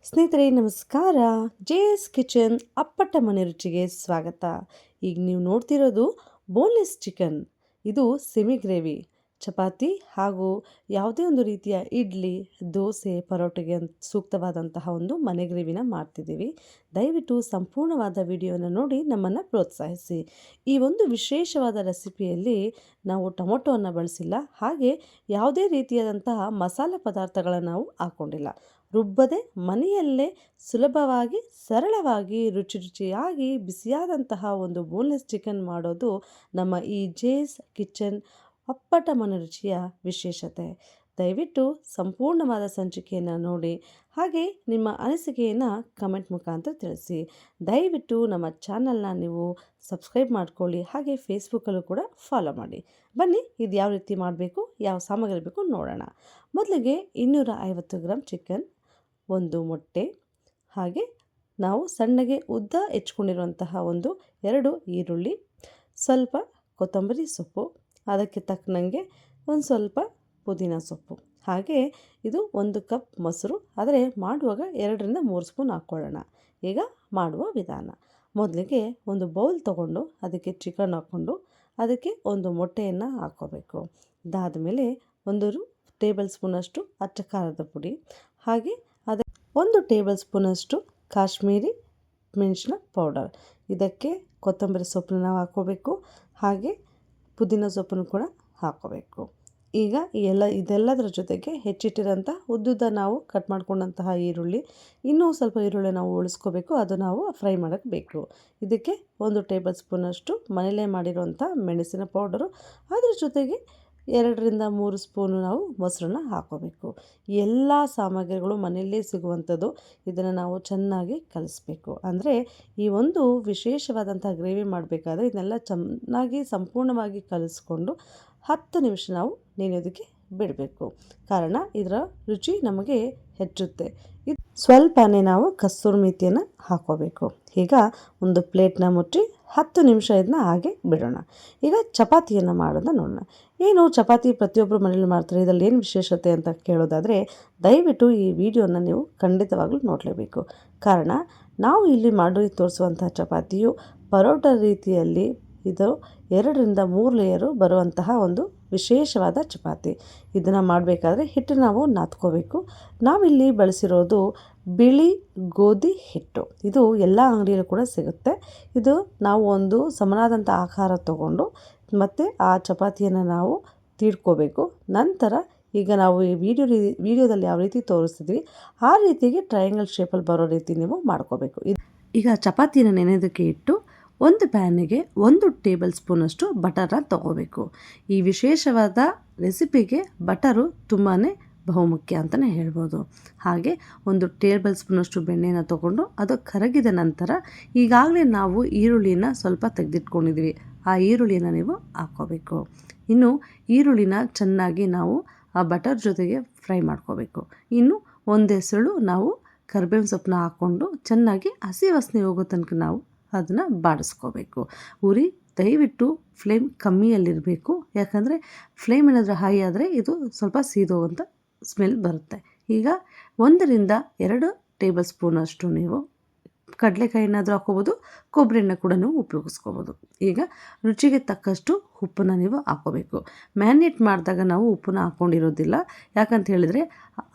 ಸ್ನೇಹಿತರೆ ನಮಸ್ಕಾರ. ಜೇಸ್ ಕಿಚನ್ ಅಪ್ಪಟ ಮನೆ ರುಚಿಗೆ ಸ್ವಾಗತ. ಈಗ ನೀವು ನೋಡ್ತಿರೋದು ಬೋನ್ಲೆಸ್ ಚಿಕನ್. ಇದು ಸೆಮಿ ಗ್ರೇವಿ ಚಪಾತಿ ಹಾಗೂ ಯಾವುದೇ ಒಂದು ರೀತಿಯ ಇಡ್ಲಿ, ದೋಸೆ, ಪರೋಟೆಗೆ ಸೂಕ್ತವಾದಂತಹ ಒಂದು ಮನೆ ಗ್ರೇವಿನ ಮಾಡ್ತಿದ್ದೀವಿ. ದಯವಿಟ್ಟು ಸಂಪೂರ್ಣವಾದ ವಿಡಿಯೋನ ನೋಡಿ ನಮ್ಮನ್ನು ಪ್ರೋತ್ಸಾಹಿಸಿ. ಈ ಒಂದು ವಿಶೇಷವಾದ ರೆಸಿಪಿಯಲ್ಲಿ ನಾವು ಟೊಮೊಟೊವನ್ನು ಬಳಸಿಲ್ಲ, ಹಾಗೆ ಯಾವುದೇ ರೀತಿಯಾದಂತಹ ಮಸಾಲೆ ಪದಾರ್ಥಗಳನ್ನು ನಾವು ಹಾಕ್ಕೊಂಡಿಲ್ಲ. ರುಬ್ಬದೆ ಮನೆಯಲ್ಲೇ ಸುಲಭವಾಗಿ ಸರಳವಾಗಿ ರುಚಿಯಾಗಿ ಬಿಸಿಯಾದಂತಹ ಒಂದು ಬೋನ್ಲೆಸ್ ಚಿಕನ್ ಮಾಡೋದು ನಮ್ಮ ಈ ಜೇಸ್ ಕಿಚನ್ ಅಪ್ಪಟ ಮನರುಚಿಯ ವಿಶೇಷತೆ. ದಯವಿಟ್ಟು ಸಂಪೂರ್ಣವಾದ ಸಂಚಿಕೆಯನ್ನು ನೋಡಿ, ಹಾಗೆ ನಿಮ್ಮ ಅನಿಸಿಕೆಯನ್ನು ಕಮೆಂಟ್ ಮುಖಾಂತರ ತಿಳಿಸಿ. ದಯವಿಟ್ಟು ನಮ್ಮ ಚಾನಲ್ನ ನೀವು ಸಬ್ಸ್ಕ್ರೈಬ್ ಮಾಡ್ಕೊಳ್ಳಿ, ಹಾಗೆ ಫೇಸ್ಬುಕ್ಕಲ್ಲೂ ಕೂಡ ಫಾಲೋ ಮಾಡಿ. ಬನ್ನಿ ಇದು ಯಾವ ರೀತಿ ಮಾಡಬೇಕು, ಯಾವ ಸಾಮಗ್ರಿ ಬೇಕು ನೋಡೋಣ. ಮೊದಲಿಗೆ 250 ಗ್ರಾಮ್ ಚಿಕನ್, ಒಂದು ಮೊಟ್ಟೆ, ಹಾಗೆ ನಾವು ಸಣ್ಣಗೆ ಉದ್ದ ಹೆಚ್ಕೊಂಡಿರುವಂತಹ 2 ಈರುಳ್ಳಿ, ಸ್ವಲ್ಪ ಕೊತ್ತಂಬರಿ ಸೊಪ್ಪು, ಅದಕ್ಕೆ ತಕ್ಕನಂಗೆ ಒಂದು ಸ್ವಲ್ಪ ಪುದೀನ ಸೊಪ್ಪು, ಹಾಗೆ ಇದು 1 ಕಪ್ ಮೊಸರು. ಆದರೆ ಮಾಡುವಾಗ 2ರಿಂದ 3 ಸ್ಪೂನ್ ಹಾಕ್ಕೊಳ್ಳೋಣ. ಈಗ ಮಾಡುವ ವಿಧಾನ: ಮೊದಲಿಗೆ ಒಂದು ಬೌಲ್ ತೊಗೊಂಡು ಅದಕ್ಕೆ ಚಿಕನ್ ಹಾಕ್ಕೊಂಡು ಅದಕ್ಕೆ ಒಂದು ಮೊಟ್ಟೆಯನ್ನು ಹಾಕ್ಕೋಬೇಕು. ಇದಾದ ಮೇಲೆ 1 ಟೇಬಲ್ ಸ್ಪೂನಷ್ಟು ಅಚ್ಚ ಖಾರದ ಪುಡಿ, ಹಾಗೆ 1 ಟೇಬಲ್ ಸ್ಪೂನಷ್ಟು ಕಾಶ್ಮೀರಿ ಮೆಣಸಿನ ಪೌಡರ್, ಇದಕ್ಕೆ ಕೊತ್ತಂಬರಿ ಸೊಪ್ಪನ್ನ ನಾವು ಹಾಕ್ಕೋಬೇಕು, ಹಾಗೆ ಪುದೀನ ಸೊಪ್ಪನ್ನು ಕೂಡ ಹಾಕ್ಕೋಬೇಕು. ಈಗ ಇದೆಲ್ಲದರ ಜೊತೆಗೆ ಹೆಚ್ಚಿಟ್ಟಿರೋಂಥ ಉದ್ದುದ್ದ ನಾವು ಕಟ್ ಮಾಡ್ಕೊಂಡಂತಹ ಈರುಳ್ಳಿ, ಇನ್ನೂ ಸ್ವಲ್ಪ ಈರುಳ್ಳಿ ನಾವು ಉಳಿಸ್ಕೋಬೇಕು, ಅದು ನಾವು ಫ್ರೈ ಮಾಡೋಕ್ಕೆ ಬೇಕು. ಇದಕ್ಕೆ 1 ಟೇಬಲ್ ಸ್ಪೂನಷ್ಟು ಮನೇಲೇ ಮಾಡಿರುವಂಥ ಮೆಣಸಿನ ಪೌಡರು, ಅದ್ರ ಜೊತೆಗೆ 2ರಿಂದ 3 ಸ್ಪೂನು ನಾವು ಮೊಸರನ್ನ ಹಾಕ್ಕೋಬೇಕು. ಎಲ್ಲ ಸಾಮಗ್ರಿಗಳು ಮನೆಯಲ್ಲೇ ಸಿಗುವಂಥದ್ದು. ಇದನ್ನು ನಾವು ಚೆನ್ನಾಗಿ ಕಲಿಸ್ಬೇಕು. ಅಂದರೆ ಈ ಒಂದು ವಿಶೇಷವಾದಂಥ ಗ್ರೇವಿ ಮಾಡಬೇಕಾದ್ರೆ ಇದನ್ನೆಲ್ಲ ಚೆನ್ನಾಗಿ ಸಂಪೂರ್ಣವಾಗಿ ಕಲಿಸ್ಕೊಂಡು 10 ನಿಮಿಷ ನಾವು ನೆನೆಯೋದಕ್ಕೆ ಬಿಡಬೇಕು. ಕಾರಣ ಇದರ ರುಚಿ ನಮಗೆ ಹೆಚ್ಚುತ್ತೆ. ಇದು ಸ್ವಲ್ಪನೇ ನಾವು ಕಸ್ತೂರಿ ಮೆಂತ್ಯನ ಹಾಕ್ಕೋಬೇಕು. ಈಗ ಒಂದು ಪ್ಲೇಟ್ನ ಮುಚ್ಚಿ 10 ನಿಮಿಷ ಇದನ್ನ ಹಾಗೆ ಬಿಡೋಣ. ಈಗ ಚಪಾತಿಯನ್ನು ಮಾಡೋದನ್ನ ನೋಡೋಣ. ಏನು ಚಪಾತಿ ಪ್ರತಿಯೊಬ್ಬರು ಮನೇಲಿ ಮಾಡ್ತಾರೆ, ಇದರಲ್ಲಿ ಏನು ವಿಶೇಷತೆ ಅಂತ ಕೇಳೋದಾದರೆ ದಯವಿಟ್ಟು ಈ ವಿಡಿಯೋನ ನೀವು ಖಂಡಿತವಾಗ್ಲೂ ನೋಡಲೇಬೇಕು. ಕಾರಣ ನಾವು ಇಲ್ಲಿ ಮಾಡಿ ತೋರಿಸುವಂಥ ಚಪಾತಿಯು ಪರೋಟ ರೀತಿಯಲ್ಲಿ ಇದು 2ರಿಂದ 3 ಲೇಯರು ಬರುವಂತಹ ಒಂದು ವಿಶೇಷವಾದ ಚಪಾತಿ. ಇದನ್ನು ಮಾಡಬೇಕಾದ್ರೆ ಹಿಟ್ಟು ನಾವು ನಾದ್ಕೋಬೇಕು. ನಾವಿಲ್ಲಿ ಬಳಸಿರೋದು ಬಿಳಿ ಗೋಧಿ ಹಿಟ್ಟು. ಇದು ಎಲ್ಲ ಅಂಗಡಿಯಲ್ಲೂ ಕೂಡ ಸಿಗುತ್ತೆ. ಇದು ನಾವು ಒಂದು ಸಮನಾದಂಥ ಆಕಾರ ತಗೊಂಡು ಮತ್ತು ಆ ಚಪಾತಿಯನ್ನು ನಾವು ತೀಡ್ಕೋಬೇಕು. ನಂತರ ಈಗ ನಾವು ಈ ವಿಡಿಯೋದಲ್ಲಿ ಯಾವ ರೀತಿ ತೋರಿಸ್ತಿದ್ವಿ ಆ ರೀತಿಗೆ ಟ್ರಯಾಂಗಲ್ ಶೇಪಲ್ಲಿ ಬರೋ ರೀತಿ ನೀವು ಮಾಡ್ಕೋಬೇಕು. ಈಗ ಚಪಾತಿನ ನೆನೆಯೋದಕ್ಕೆ ಇಟ್ಟು ಒಂದು ಪ್ಯಾನಿಗೆ 1 ಟೇಬಲ್ ಸ್ಪೂನಷ್ಟು ಬಟರ್ನ ತೊಗೋಬೇಕು. ಈ ವಿಶೇಷವಾದ ರೆಸಿಪಿಗೆ ಬಟರು ತುಂಬಾ ಬಹುಮುಖ್ಯ ಅಂತಲೇ ಹೇಳ್ಬೋದು. ಹಾಗೆ 1 ಟೇಬಲ್ ಸ್ಪೂನಷ್ಟು ಬೆಣ್ಣೆನ ತೊಗೊಂಡು ಅದು ಕರಗಿದ ನಂತರ ಈಗಾಗಲೇ ನಾವು ಈರುಳ್ಳಿನ ಸ್ವಲ್ಪ ತೆಗೆದಿಟ್ಕೊಂಡಿದ್ವಿ, ಆ ಈರುಳ್ಳಿನ ನೀವು ಹಾಕ್ಕೋಬೇಕು. ಇನ್ನು ಈರುಳ್ಳಿನ ಚೆನ್ನಾಗಿ ನಾವು ಆ ಬಟರ್ ಜೊತೆಗೆ ಫ್ರೈ ಮಾಡ್ಕೋಬೇಕು. ಇನ್ನು ಒಂದೆಸಳು ನಾವು ಕರಿಬೇವಿನ ಸೊಪ್ಪನ್ನ ಹಾಕ್ಕೊಂಡು ಚೆನ್ನಾಗಿ ಹಸಿ ವಾಸನೆ ಹೋಗೋ ತನಕ ನಾವು ಅದನ್ನು ಬಾಡಿಸ್ಕೋಬೇಕು. ಉರಿ ದಯವಿಟ್ಟು ಫ್ಲೇಮ್ ಕಮ್ಮಿಯಲ್ಲಿರಬೇಕು, ಯಾಕಂದರೆ ಫ್ಲೇಮ್ ಏನಾದರೂ ಹೈ ಆದರೆ ಇದು ಸ್ವಲ್ಪ ಸೀದೋವಂಥ ಸ್ಮೆಲ್ ಬರುತ್ತೆ. ಈಗ 1ರಿಂದ 2 ಟೇಬಲ್ ಸ್ಪೂನಷ್ಟು ನೀವು ಕಡಲೆಕಾಯಿ ಏನಾದರೂ ಹಾಕ್ಕೋಬೋದು, ಕೊಬ್ಬರಿ ಎಣ್ಣೆ ಕೂಡ ನೀವು ಉಪಯೋಗಿಸ್ಕೋಬೋದು. ಈಗ ರುಚಿಗೆ ತಕ್ಕಷ್ಟು ಉಪ್ಪನ್ನು ನೀವು ಹಾಕ್ಕೋಬೇಕು. ಮ್ಯಾರಿನೇಟ್ ಮಾಡಿದಾಗ ನಾವು ಉಪ್ಪನ್ನ ಹಾಕ್ಕೊಂಡಿರೋದಿಲ್ಲ, ಯಾಕಂತ ಹೇಳಿದರೆ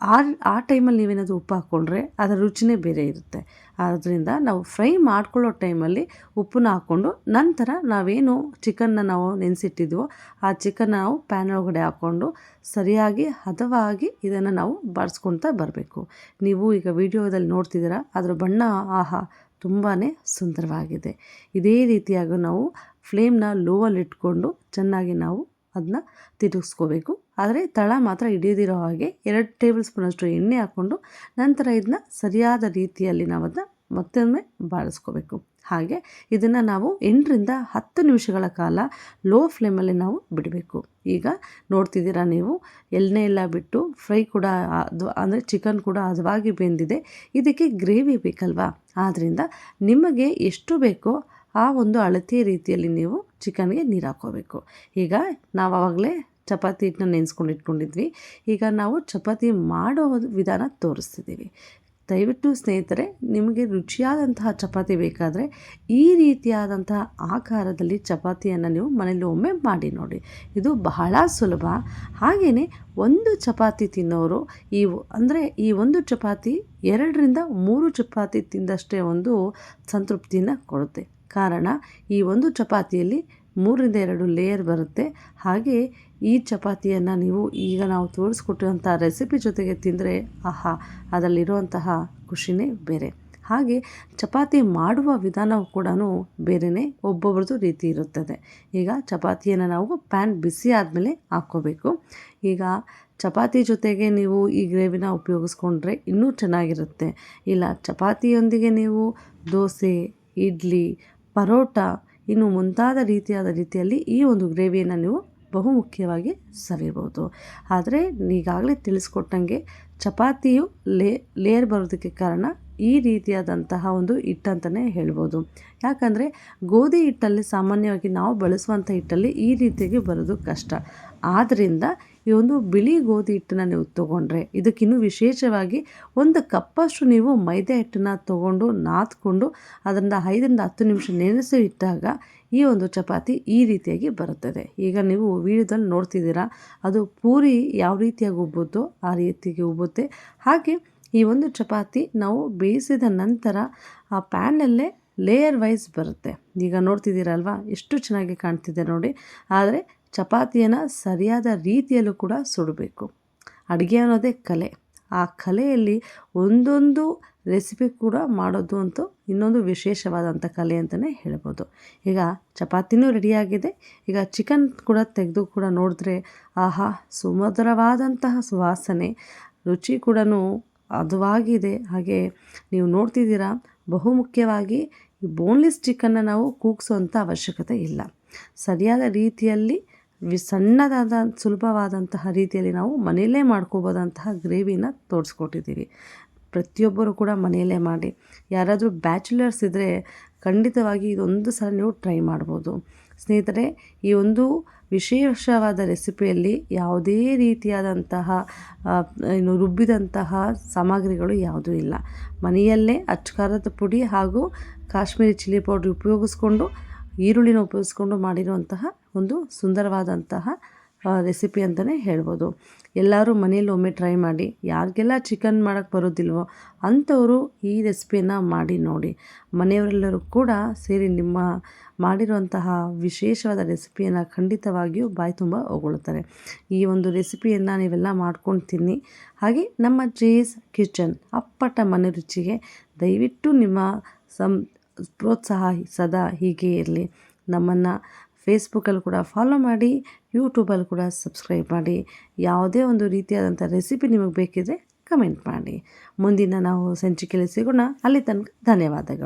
ಆ ಟೈಮಲ್ಲಿ ನೀವೇನಾದರೂ ಉಪ್ಪು ಹಾಕ್ಕೊಂಡ್ರೆ ಅದರ ರುಚಿನೇ ಬೇರೆ ಇರುತ್ತೆ. ಆದ್ದರಿಂದ ನಾವು ಫ್ರೈ ಮಾಡ್ಕೊಳ್ಳೋ ಟೈಮಲ್ಲಿ ಉಪ್ಪನ್ನ ಹಾಕ್ಕೊಂಡು ನಂತರ ನಾವೇನು ಚಿಕನ್ನ ನಾವು ನೆನೆಸಿಟ್ಟಿದ್ವೋ ಆ ಚಿಕನ್ ನಾವು ಪ್ಯಾನ್ ಒಳಗಡೆ ಹಾಕ್ಕೊಂಡು ಸರಿಯಾಗಿ ಹದವಾಗಿ ಇದನ್ನು ನಾವು ಬಾಡಿಸ್ಕೊಳ್ತಾ ಬರಬೇಕು. ನೀವು ಈಗ ವಿಡಿಯೋದಲ್ಲಿ ನೋಡ್ತಿದ್ದೀರಾ, ಅದರ ಬಣ್ಣ ಆಹಾ ತುಂಬಾ ಸುಂದರವಾಗಿದೆ. ಇದೇ ರೀತಿಯಾಗಿ ನಾವು ಫ್ಲೇಮ್ನ ಲೋವಲ್ಲಿ ಇಟ್ಕೊಂಡು ಚೆನ್ನಾಗಿ ನಾವು ಅದನ್ನ ತಿರುಗಿಸ್ಕೋಬೇಕು. ಆದರೆ ತಳ ಮಾತ್ರ ಹಿಡಿಯದಿರೋ ಹಾಗೆ 2 ಟೇಬಲ್ ಸ್ಪೂನಷ್ಟು ಎಣ್ಣೆ ಹಾಕ್ಕೊಂಡು ನಂತರ ಇದನ್ನ ಸರಿಯಾದ ರೀತಿಯಲ್ಲಿ ನಾವು ಅದನ್ನ ಮತ್ತೊಮ್ಮೆ ಬಾಡಿಸ್ಕೋಬೇಕು. ಹಾಗೆ ಇದನ್ನು ನಾವು 8ರಿಂದ 10 ನಿಮಿಷಗಳ ಕಾಲ ಲೋ ಫ್ಲೇಮಲ್ಲಿ ನಾವು ಬಿಡಬೇಕು. ಈಗ ನೋಡ್ತಿದ್ದೀರಾ ನೀವು, ಎಣ್ಣೆ ಎಲ್ಲ ಬಿಟ್ಟು ಫ್ರೈ ಕೂಡ ಅಂದರೆ ಚಿಕನ್ ಕೂಡ ಹದವಾಗಿ ಬೆಂದಿದೆ. ಇದಕ್ಕೆ ಗ್ರೇವಿ ಬೇಕಲ್ವಾ, ಆದ್ದರಿಂದ ನಿಮಗೆ ಎಷ್ಟು ಬೇಕೋ ಆ ಒಂದು ಅಳತೆ ರೀತಿಯಲ್ಲಿ ನೀವು ಚಿಕನ್ಗೆ ನೀರು ಹಾಕ್ಕೋಬೇಕು. ಈಗ ನಾವು ಆವಾಗಲೇ ಚಪಾತಿ ಹಿಟ್ಟನ್ನ ನೆನೆಸ್ಕೊಂಡು ಇಟ್ಕೊಂಡಿದ್ವಿ. ಈಗ ನಾವು ಚಪಾತಿ ಮಾಡೋ ವಿಧಾನ ತೋರಿಸ್ತಿದ್ದೀವಿ. ದಯವಿಟ್ಟು ಸ್ನೇಹಿತರೆ, ನಿಮಗೆ ರುಚಿಯಾದಂತಹ ಚಪಾತಿ ಬೇಕಾದರೆ ಈ ರೀತಿಯಾದಂತಹ ಆಕಾರದಲ್ಲಿ ಚಪಾತಿಯನ್ನು ನೀವು ಮನೇಲಿ ಒಮ್ಮೆ ಮಾಡಿ ನೋಡಿ. ಇದು ಬಹಳ ಸುಲಭ. ಹಾಗೆಯೇ ಒಂದು ಚಪಾತಿ ತಿನ್ನೋರು ಈ ಒಂದು ಚಪಾತಿ 2ರಿಂದ 3 ಚಪಾತಿ ತಿಂದಷ್ಟೇ ಒಂದು ಸಂತೃಪ್ತಿಯನ್ನು ಕೊಡುತ್ತೆ. ಕಾರಣ ಈ ಒಂದು ಚಪಾತಿಯಲ್ಲಿ 3ರಿಂದ 2 ಲೇಯರ್ ಬರುತ್ತೆ. ಹಾಗೆ ಈ ಚಪಾತಿಯನ್ನು ನೀವು ಈಗ ನಾವು ತೋರಿಸ್ಕೊಟ್ಟಿರುವಂಥ ರೆಸಿಪಿ ಜೊತೆಗೆ ತಿಂದರೆ ಆಹಾ, ಅದರಲ್ಲಿರುವಂತಹ ಖುಷಿನೇ ಬೇರೆ. ಹಾಗೆ ಚಪಾತಿ ಮಾಡುವ ವಿಧಾನವೂ ಕೂಡ ಬೇರೆಯೇ, ಒಬ್ಬೊಬ್ರದ್ದು ರೀತಿ ಇರುತ್ತದೆ. ಈಗ ಚಪಾತಿಯನ್ನು ನಾವು ಪ್ಯಾನ್ ಬಿಸಿ ಆದಮೇಲೆ ಹಾಕ್ಕೋಬೇಕು. ಈಗ ಚಪಾತಿ ಜೊತೆಗೆ ನೀವು ಈ ಗ್ರೇವಿನ ಉಪಯೋಗಿಸ್ಕೊಂಡ್ರೆ ಇನ್ನೂ ಚೆನ್ನಾಗಿರುತ್ತೆ. ಇಲ್ಲ ಚಪಾತಿಯೊಂದಿಗೆ ನೀವು ದೋಸೆ, ಇಡ್ಲಿ, ಪರೋಟ ಇನ್ನು ಮುಂತಾದ ರೀತಿಯಲ್ಲಿ ಈ ಒಂದು ಗ್ರೇವಿಯನ್ನು ನೀವು ಬಹುಮುಖ್ಯವಾಗಿ ಸವಿಬೋದು. ಆದರೆ ಈಗಾಗಲೇ ತಿಳಿಸ್ಕೊಟ್ಟಂಗೆ ಚಪಾತಿಯು ಲೇಯರ್ ಬರೋದಕ್ಕೆ ಕಾರಣ ಈ ರೀತಿಯಾದಂತಹ ಒಂದು ಹಿಟ್ಟಂತಲೇ ಹೇಳ್ಬೋದು. ಯಾಕಂದರೆ ಗೋಧಿ ಹಿಟ್ಟಲ್ಲಿ ಸಾಮಾನ್ಯವಾಗಿ ನಾವು ಬಳಸುವಂಥ ಹಿಟ್ಟಲ್ಲಿ ಈ ರೀತಿಯಾಗಿ ಬರೋದು ಕಷ್ಟ. ಆದ್ದರಿಂದ ಈ ಒಂದು ಬಿಳಿ ಗೋಧಿ ಹಿಟ್ಟನ್ನು ನೀವು ತೊಗೊಂಡ್ರೆ, ಇದಕ್ಕಿನ್ನೂ ವಿಶೇಷವಾಗಿ 1 ಕಪ್ಪಷ್ಟು ನೀವು ಮೈದಾ ಹಿಟ್ಟನ್ನು ತೊಗೊಂಡು ನಾದ್ಕೊಂಡು ಅದನ್ನು 5ರಿಂದ 10 ನಿಮಿಷ ನೆನೆಸಿ ಇಟ್ಟಾಗ ಈ ಒಂದು ಚಪಾತಿ ಈ ರೀತಿಯಾಗಿ ಬರುತ್ತದೆ. ಈಗ ನೀವು ವಿಡಿಯೋದಲ್ಲಿ ನೋಡ್ತಿದ್ದೀರಾ, ಅದು ಪೂರಿ ಯಾವ ರೀತಿಯಾಗಿ ಉಬ್ಬುತ್ತೋ ಆ ರೀತಿಯಾಗಿ ಉಬ್ಬುತ್ತೆ. ಹಾಗೆ ಈ ಒಂದು ಚಪಾತಿ ನಾವು ಬೇಯಿಸಿದ ನಂತರ ಆ ಪ್ಯಾನಲ್ಲೇ ಲೇಯರ್ ವೈಸ್ ಬರುತ್ತೆ. ಈಗ ನೋಡ್ತಿದ್ದೀರಲ್ವ, ಎಷ್ಟು ಚೆನ್ನಾಗಿ ಕಾಣ್ತಿದೆ ನೋಡಿ. ಆದರೆ ಚಪಾತಿಯನ್ನು ಸರಿಯಾದ ರೀತಿಯಲ್ಲೂ ಕೂಡ ಸುಡಬೇಕು. ಅಡುಗೆ ಅನ್ನೋದೇ ಕಲೆ. ಆ ಕಲೆಯಲ್ಲಿ ಒಂದೊಂದು ರೆಸಿಪಿ ಕೂಡ ಮಾಡೋದು ಅಂತೂ ಇನ್ನೊಂದು ವಿಶೇಷವಾದಂಥ ಕಲೆ ಅಂತಲೇ ಹೇಳ್ಬೋದು. ಈಗ ಚಪಾತಿನೂ ರೆಡಿಯಾಗಿದೆ. ಈಗ ಚಿಕನ್ ಕೂಡ ತೆಗೆದು ಕೂಡ ನೋಡಿದ್ರೆ ಆಹಾ, ಸುಮಧುರವಾದಂತಹ ಸುವಾಸನೆ, ರುಚಿ ಕೂಡ ಹದವಾಗಿದೆ. ಹಾಗೆ ನೀವು ನೋಡ್ತಿದ್ದೀರಾ, ಬಹುಮುಖ್ಯವಾಗಿ ಈ ಬೋನ್ಲೆಸ್ ಚಿಕನ್ನ ನಾವು ಕೂಗಿಸೋಂಥ ಅವಶ್ಯಕತೆ ಇಲ್ಲ. ಸರಿಯಾದ ರೀತಿಯಲ್ಲಿ ಸಣ್ಣದಾದ ಸುಲಭವಾದಂತಹ ರೀತಿಯಲ್ಲಿ ನಾವು ಮನೆಯಲ್ಲೇ ಮಾಡ್ಕೋಬೋದಂತಹ ಗ್ರೇವಿನ ತೋರಿಸ್ಕೊಟ್ಟಿದ್ದೀವಿ. ಪ್ರತಿಯೊಬ್ಬರು ಕೂಡ ಮನೆಯಲ್ಲೇ ಮಾಡಿ. ಯಾರಾದರೂ ಬ್ಯಾಚುಲರ್ಸ್ ಇದ್ದರೆ ಖಂಡಿತವಾಗಿ ಇದೊಂದು ಸಲ ನೀವು ಟ್ರೈ ಮಾಡ್ಬೋದು. ಸ್ನೇಹಿತರೆ, ಈ ಒಂದು ವಿಶೇಷವಾದ ರೆಸಿಪಿಯಲ್ಲಿ ಯಾವುದೇ ರೀತಿಯಾದಂತಹ ರುಬ್ಬಿದಂತಹ ಸಾಮಗ್ರಿಗಳು ಯಾವುದೂ ಇಲ್ಲ. ಮನೆಯಲ್ಲೇ ಅಚ್ಚಕಾರದ ಪುಡಿ ಹಾಗೂ ಕಾಶ್ಮೀರಿ ಚಿಲ್ಲಿ ಪೌಡ್ರ್ ಉಪಯೋಗಿಸ್ಕೊಂಡು, ಈರುಳ್ಳಿನ ಉಪಯೋಗಿಸ್ಕೊಂಡು ಮಾಡಿರುವಂತಹ ಒಂದು ಸುಂದರವಾದಂತಹ ರೆಸಿಪಿ ಅಂತಲೇ ಹೇಳ್ಬೋದು. ಎಲ್ಲರೂ ಮನೆಯಲ್ಲಿ ಒಮ್ಮೆ ಟ್ರೈ ಮಾಡಿ. ಯಾರಿಗೆಲ್ಲ ಚಿಕನ್ ಮಾಡೋಕ್ಕೆ ಬರೋದಿಲ್ವೋ ಅಂಥವರು ಈ ರೆಸಿಪಿಯನ್ನು ಮಾಡಿ ನೋಡಿ. ಮನೆಯವರೆಲ್ಲರೂ ಕೂಡ ಸೇರಿ ನಿಮ್ಮ ಮಾಡಿರುವಂತಹ ವಿಶೇಷವಾದ ರೆಸಿಪಿಯನ್ನು ಖಂಡಿತವಾಗಿಯೂ ಬಾಯಿ ತುಂಬ ಹೊಗಳ್ತಾರೆ. ಈ ಒಂದು ರೆಸಿಪಿಯನ್ನು ನೀವೆಲ್ಲ ಮಾಡ್ಕೊಂಡು ತಿನ್ನಿ. ಹಾಗೆ ನಮ್ಮ ಜೇಸ್ ಕಿಚನ್ ಅಪ್ಪಟ ಮನೆ ರುಚಿಗೆ ದಯವಿಟ್ಟು ನಿಮ್ಮ ಪ್ರೋತ್ಸಾಹ ಸದಾ ಹೀಗೆ ಇರಲಿ. ನಮ್ಮನ್ನು ಫೇಸ್ಬುಕ್ಕಲ್ಲಿ ಕೂಡ ಫಾಲೋ ಮಾಡಿ, ಯೂಟ್ಯೂಬಲ್ಲಿ ಕೂಡ ಸಬ್ಸ್ಕ್ರೈಬ್ ಮಾಡಿ. ಯಾವುದೇ ಒಂದು ರೀತಿಯಾದಂಥ ರೆಸಿಪಿ ನಿಮಗೆ ಬೇಕಿದ್ರೆ ಕಮೆಂಟ್ ಮಾಡಿ. ಮುಂದಿನ ನಾವು ಸಂಚಿಕೆಯಲ್ಲಿ ಸಿಗೋಣ. ಅಲ್ಲಿ ತನಕ ಧನ್ಯವಾದಗಳು.